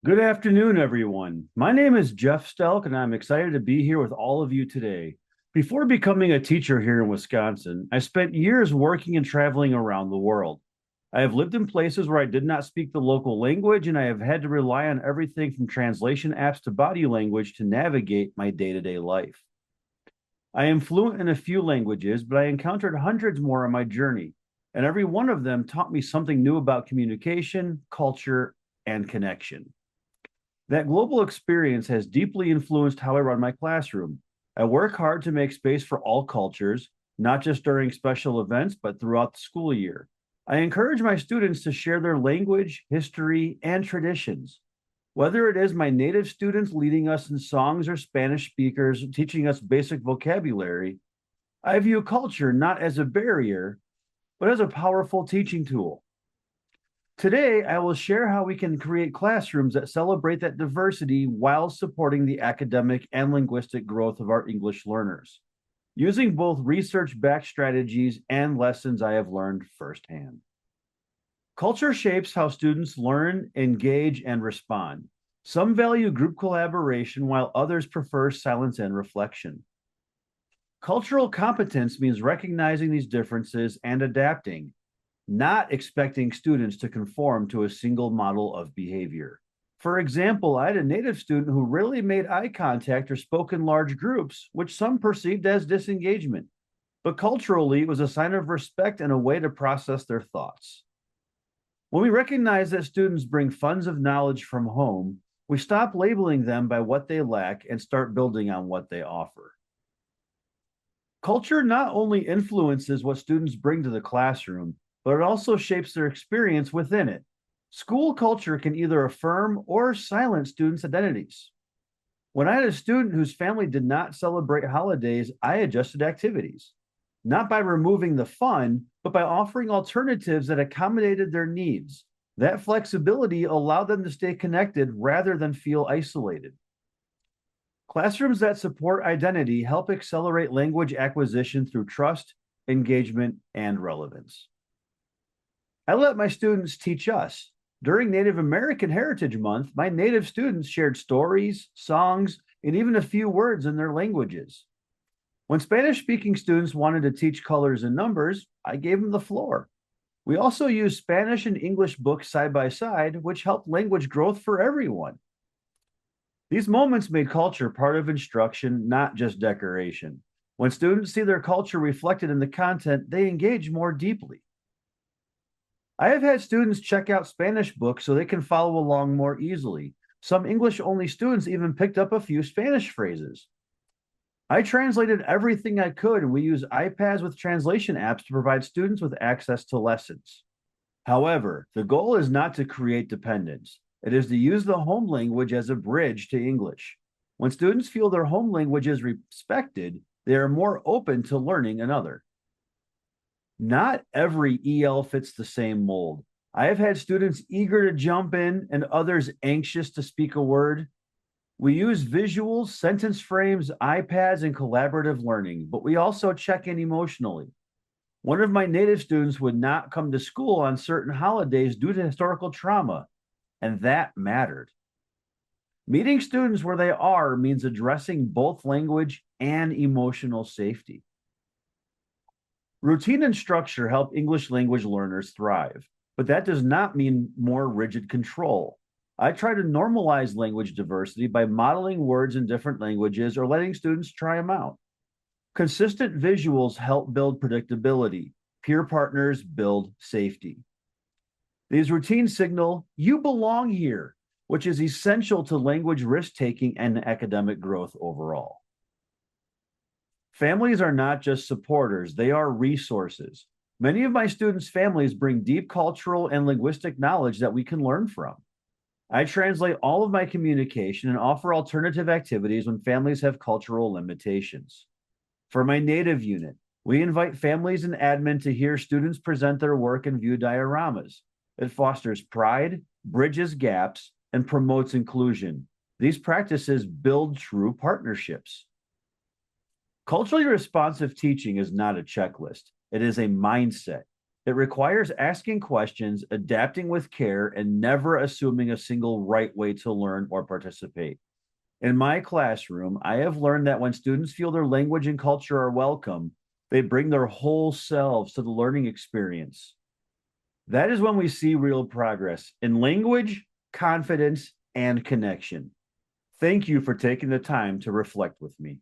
Good afternoon, everyone. My name is Jeff Stelk, and I'm excited to be here with all of you today. Before becoming a teacher here in Wisconsin, I spent years working and traveling around the world. I have lived in places where I did not speak the local language, and I have had to rely on everything from translation apps to body language to navigate my day to day life. I am fluent in a few languages, but I encountered hundreds more on my journey, and every one of them taught me something new about communication, culture, and connection. That global experience has deeply influenced how I run my classroom. I work hard to make space for all cultures, not just during special events, but throughout the school year. I encourage my students to share their language, history, and traditions. Whether it is my native students leading us in songs or Spanish speakers teaching us basic vocabulary, I view culture not as a barrier, but as a powerful teaching tool. Today, I will share how we can create classrooms that celebrate that diversity while supporting the academic and linguistic growth of our English learners, using both research-backed strategies and lessons I have learned firsthand. Culture shapes how students learn, engage, and respond. Some value group collaboration, while others prefer silence and reflection. Cultural competence means recognizing these differences and adapting, not expecting students to conform to a single model of behavior. For example, I had a native student who rarely made eye contact or spoke in large groups, which some perceived as disengagement. But culturally, it was a sign of respect and a way to process their thoughts. When we recognize that students bring funds of knowledge from home, we stop labeling them by what they lack and start building on what they offer. Culture not only influences what students bring to the classroom, but it also shapes their experience within it. School culture can either affirm or silence students' identities. When I had a student whose family did not celebrate holidays, I adjusted activities, not by removing the fun, but by offering alternatives that accommodated their needs. That flexibility allowed them to stay connected rather than feel isolated. Classrooms that support identity help accelerate language acquisition through trust, engagement, and relevance. I let my students teach us. During Native American Heritage Month, my Native students shared stories, songs, and even a few words in their languages. When Spanish-speaking students wanted to teach colors and numbers, I gave them the floor. We also used Spanish and English books side by side, which helped language growth for everyone. These moments made culture part of instruction, not just decoration. When students see their culture reflected in the content, they engage more deeply. I have had students check out Spanish books so they can follow along more easily. Some English-only students even picked up a few Spanish phrases. I translated everything I could, and we use iPads with translation apps to provide students with access to lessons. However, the goal is not to create dependence. It is to use the home language as a bridge to English. When students feel their home language is respected, they are more open to learning another. Not every EL fits the same mold. I have had students eager to jump in and others anxious to speak a word. We use visuals, sentence frames, iPads, and collaborative learning, but we also check in emotionally. One of my native students would not come to school on certain holidays due to historical trauma, and that mattered. Meeting students where they are means addressing both language and emotional safety. Routine and structure help English language learners thrive, but that does not mean more rigid control. I try to normalize language diversity by modeling words in different languages or letting students try them out. Consistent visuals help build predictability. Peer partners build safety. These routines signal you belong here, which is essential to language risk-taking and academic growth overall. Families are not just supporters, they are resources. Many of my students' families bring deep cultural and linguistic knowledge that we can learn from. I translate all of my communication and offer alternative activities when families have cultural limitations. For my native unit, we invite families and admin to hear students present their work and view dioramas. It fosters pride, bridges gaps, and promotes inclusion. These practices build true partnerships. Culturally responsive teaching is not a checklist. It is a mindset. It requires asking questions, adapting with care, and never assuming a single right way to learn or participate. In my classroom, I have learned that when students feel their language and culture are welcome, they bring their whole selves to the learning experience. That is when we see real progress in language, confidence, and connection. Thank you for taking the time to reflect with me.